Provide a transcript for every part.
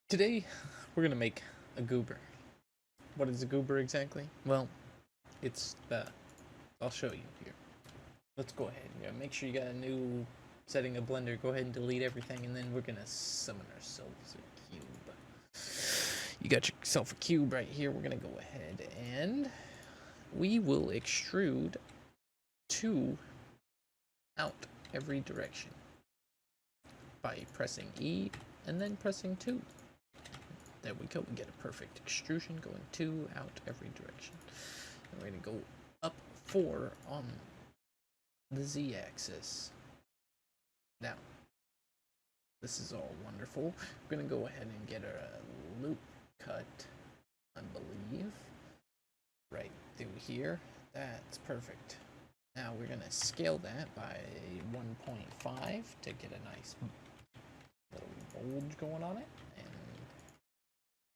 Today, we're gonna make a goober. What is a goober exactly? Well, it's I'll show you here. Let's go ahead. Make sure you got a new setting of Blender. Go ahead and delete everything, and then we're gonna summon ourselves a cube. You got yourself a cube right here. We're gonna go ahead and we will extrude 2 out every direction by pressing E and then pressing 2. There we go. We get a perfect extrusion going 2 out every direction. And we're going to go up 4 on the Z-axis. Now, this is all wonderful. We're going to go ahead and get a loop cut, I believe, right through here. That's perfect. Now we're going to scale that by 1.5 to get a nice little bulge going on it.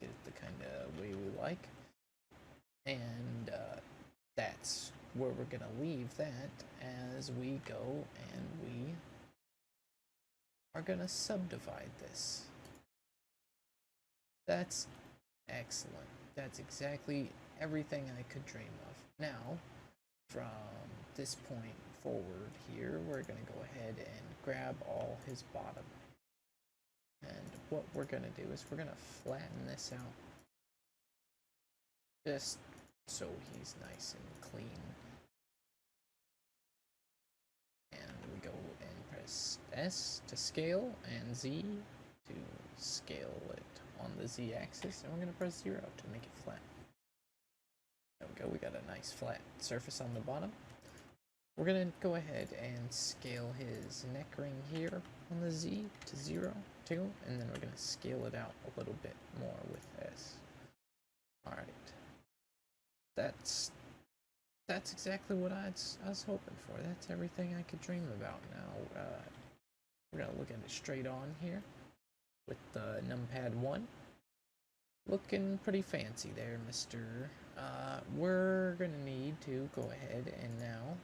Get it the kind of way we like, and that's where we're gonna leave that as we go, and we are gonna subdivide this. That's excellent. That's exactly everything I could dream of. Now, from this point forward here, we're gonna go ahead and grab all his bottom. And what we're going to do is we're going to flatten this out. Just so he's nice and clean. And we go and press S to scale and Z to scale it on the Z axis. And we're going to press 0 to make it flat. There we go. We got a nice flat surface on the bottom. We're going to go ahead and scale his neck ring here on the Z to 0 too, and then we're going to scale it out a little bit more with S. Alright. That's exactly what I was hoping for. That's everything I could dream about. Now, we're going to look at it straight on here with the numpad 1. Looking pretty fancy there, mister. We're going to need to go ahead and now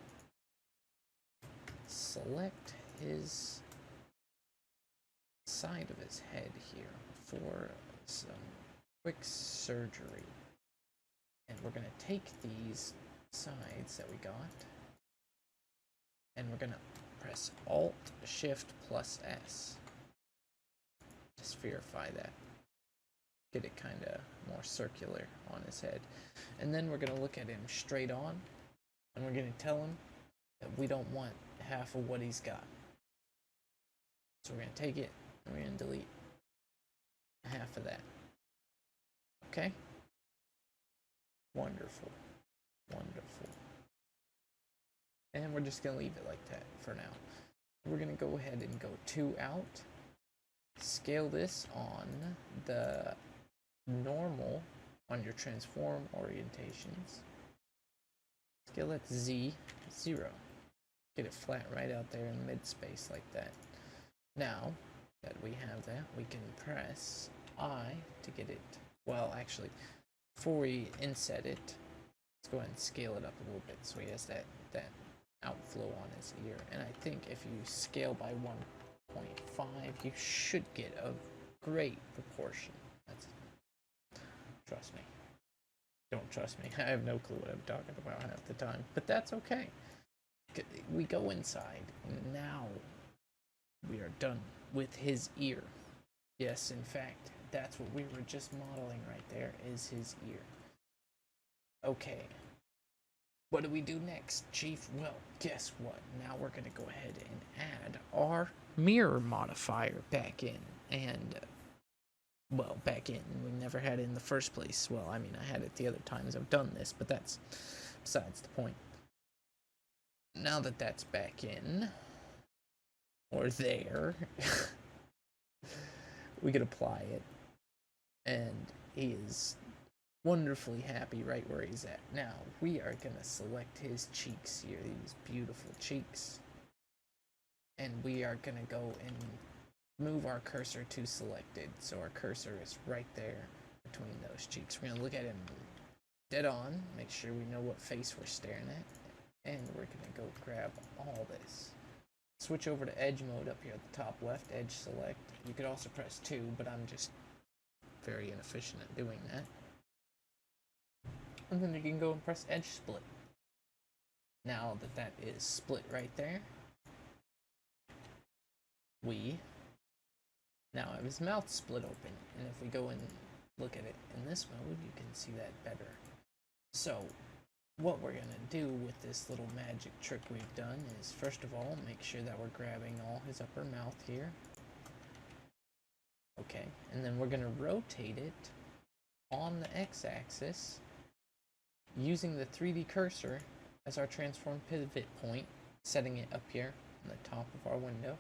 select his side of his head here for some quick surgery. And we're going to take these sides that we got, and we're going to press Alt Shift plus S to spherify that. Get it kind of more circular on his head. And then we're going to look at him straight on, and we're going to tell him that we don't want half of what he's got. So we're going to take it and we're going to delete half of that. Okay? Wonderful. Wonderful. And we're just going to leave it like that for now. We're going to go ahead and go 2 out. Scale this on the normal on your transform orientations. Scale it to Z 0. Get it flat right out there in mid-space like that. Now that we have that, we can press I to get it, well, actually, before we inset it, let's go ahead and scale it up a little bit so he has that outflow on his ear. And I think if you scale by 1.5, you should get a great proportion. Trust me. Don't trust me. I have no clue what I'm talking about half the time, but that's okay. We go inside. Now we are done with his ear. Yes, in fact, that's what we were just modeling right there, is his ear. Okay. What do we do next, Chief? Well, guess what? Now we're going to go ahead and add our mirror modifier back in. And, well, back in. We never had it in the first place. Well, I mean, I had it the other times I've done this, but that's besides the point. Now that that's back in, or there, we can apply it, and he is wonderfully happy right where he's at. Now, we are going to select his cheeks here, these beautiful cheeks, and we are going to go and move our cursor to selected, so our cursor is right there between those cheeks. We're going to look at him dead on, make sure we know what face we're staring at. And we're going to go grab all this. Switch over to edge mode up here at the top left, edge select. You could also press 2, but I'm just very inefficient at doing that. And then you can go and press edge split. Now that that is split right there, we now have his mouth split open. And if we go and look at it in this mode, you can see that better. So what we're going to do with this little magic trick we've done is, first of all, make sure that we're grabbing all his upper mouth here. Okay, and then we're going to rotate it on the x-axis using the 3D cursor as our transform pivot point, setting it up here on the top of our window.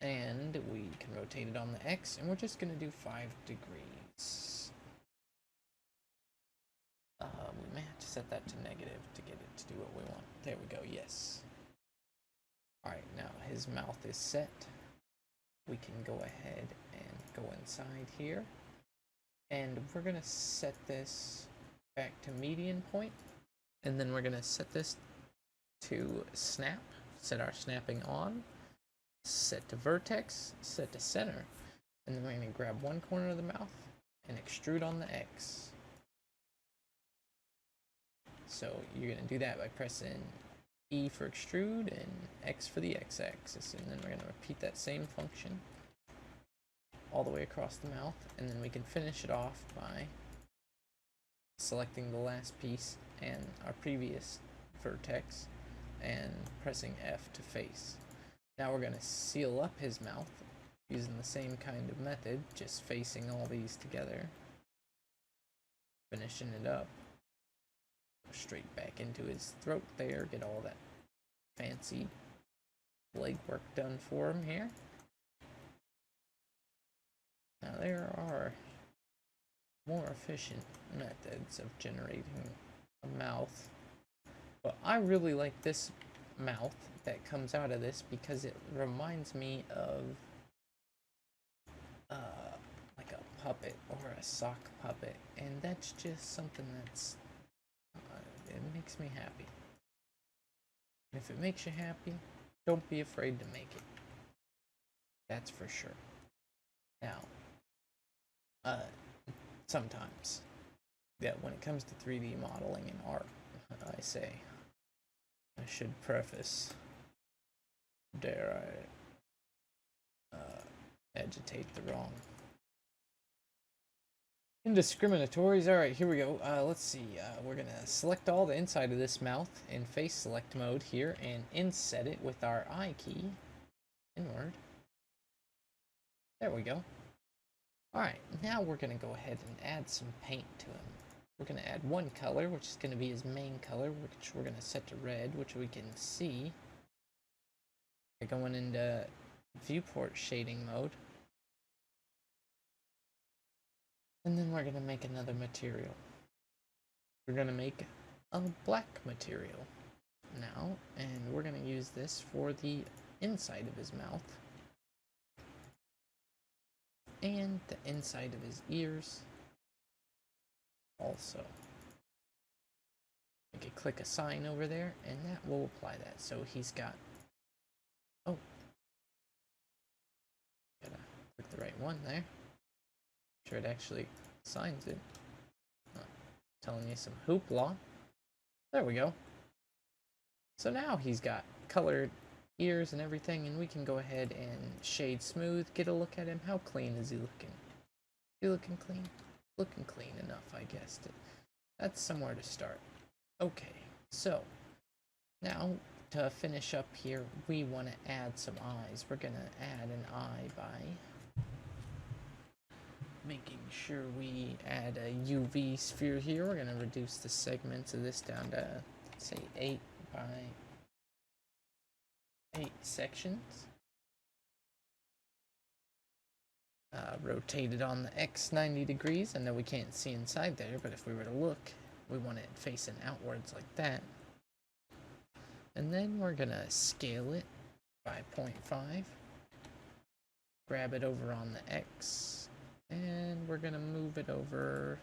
And we can rotate it on the x, and we're just going to do 5 degrees. We may have to set that to negative to get it to do what we want. There we go, yes. Alright, now his mouth is set. We can go ahead and go inside here. And we're going to set this back to median point. And then we're going to set this to snap. Set our snapping on. Set to vertex. Set to center. And then we're going to grab one corner of the mouth and extrude on the X. So you're going to do that by pressing E for extrude and X for the x-axis. And then we're going to repeat that same function all the way across the mouth. And then we can finish it off by selecting the last piece and our previous vertex and pressing F to face. Now we're going to seal up his mouth using the same kind of method, just facing all these together, finishing it up. Straight back into his throat there, get all that fancy leg work done for him here. Now there are more efficient methods of generating a mouth, but I really like this mouth that comes out of this because it reminds me of like a puppet or a sock puppet, and that's just something that's it makes me happy. And if it makes you happy, don't be afraid to make it. That's for sure. Now, sometimes, yeah, when it comes to 3D modeling and art, I should preface, dare I agitate the wrong indiscriminatories. Alright, here we go. Let's see. We're going to select all the inside of this mouth in face select mode here and inset it with our I key inward. There we go. Alright, now we're going to go ahead and add some paint to him. We're going to add one color, which is going to be his main color, which we're going to set to red, which we can see by going into viewport shading mode. And then we're going to make another material. We're going to make a black material now, and we're going to use this for the inside of his mouth and the inside of his ears also. We can click a sign over there, and that will apply that. So he's got, oh, gotta click the right one there. Sure it actually signs it. Telling you some hoopla. There we go. So now he's got colored ears and everything, and we can go ahead and shade smooth, get a look at him. How clean is he looking? Is he looking clean? Looking clean enough, I guess. That's somewhere to start. Okay, so now to finish up here, we want to add some eyes. We're going to add an eye by making sure we add a UV sphere here. We're going to reduce the segments of this down to, let's say, 8 by 8 sections. Rotate it on the X 90 degrees. I know we can't see inside there, but if we were to look, we want it facing outwards like that. And then we're going to scale it by 0.5. Grab it over on the X. And we're going to move it over.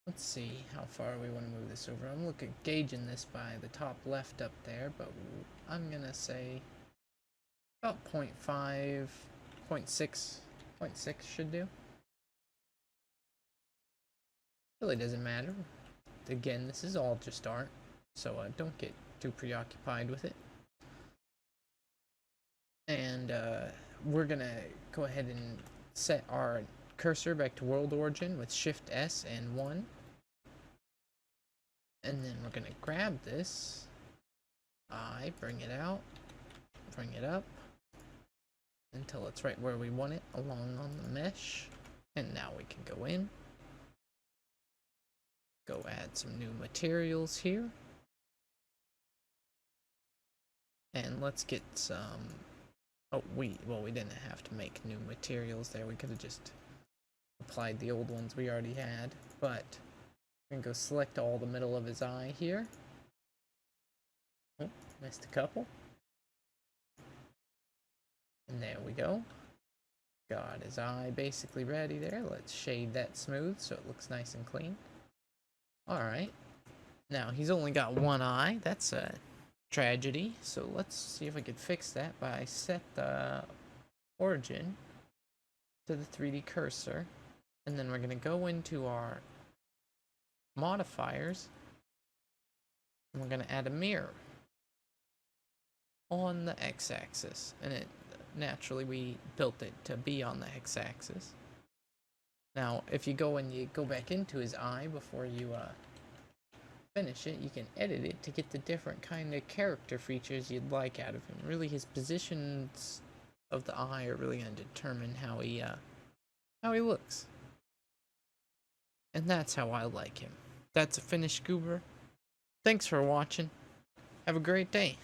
Let's see how far we want to move this over. I'm gauging this by the top left up there, but I'm going to say about 0.5, 0.6 0.6 should do. Really doesn't matter. Again, this is all just art, so don't get too preoccupied with it. And we're gonna go ahead and set our cursor back to world origin with Shift S and 1. And then we're gonna grab this eye, bring it out, bring it up until it's right where we want it along on the mesh. And now we can go in, go add some new materials here. And let's get some, oh, we didn't have to make new materials there. We could have just applied the old ones we already had, but we're gonna go select all the middle of his eye here. Oh, missed a couple. And there we go. Got his eye basically ready there. Let's shade that smooth so it looks nice and clean. Alright. Now, he's only got one eye. That's a tragedy. So let's see if we can fix that by set the origin to the 3D cursor. And then we're going to go into our modifiers. And we're going to add a mirror on the x-axis. And it naturally we built it to be on the x-axis. Now, if you go and you go back into his eye before you finish it, you can edit it to get the different kind of character features you'd like out of him. Really, his positions of the eye are really going to determine how he looks. And that's how I like him. That's a finished goober. Thanks for watching. Have a great day.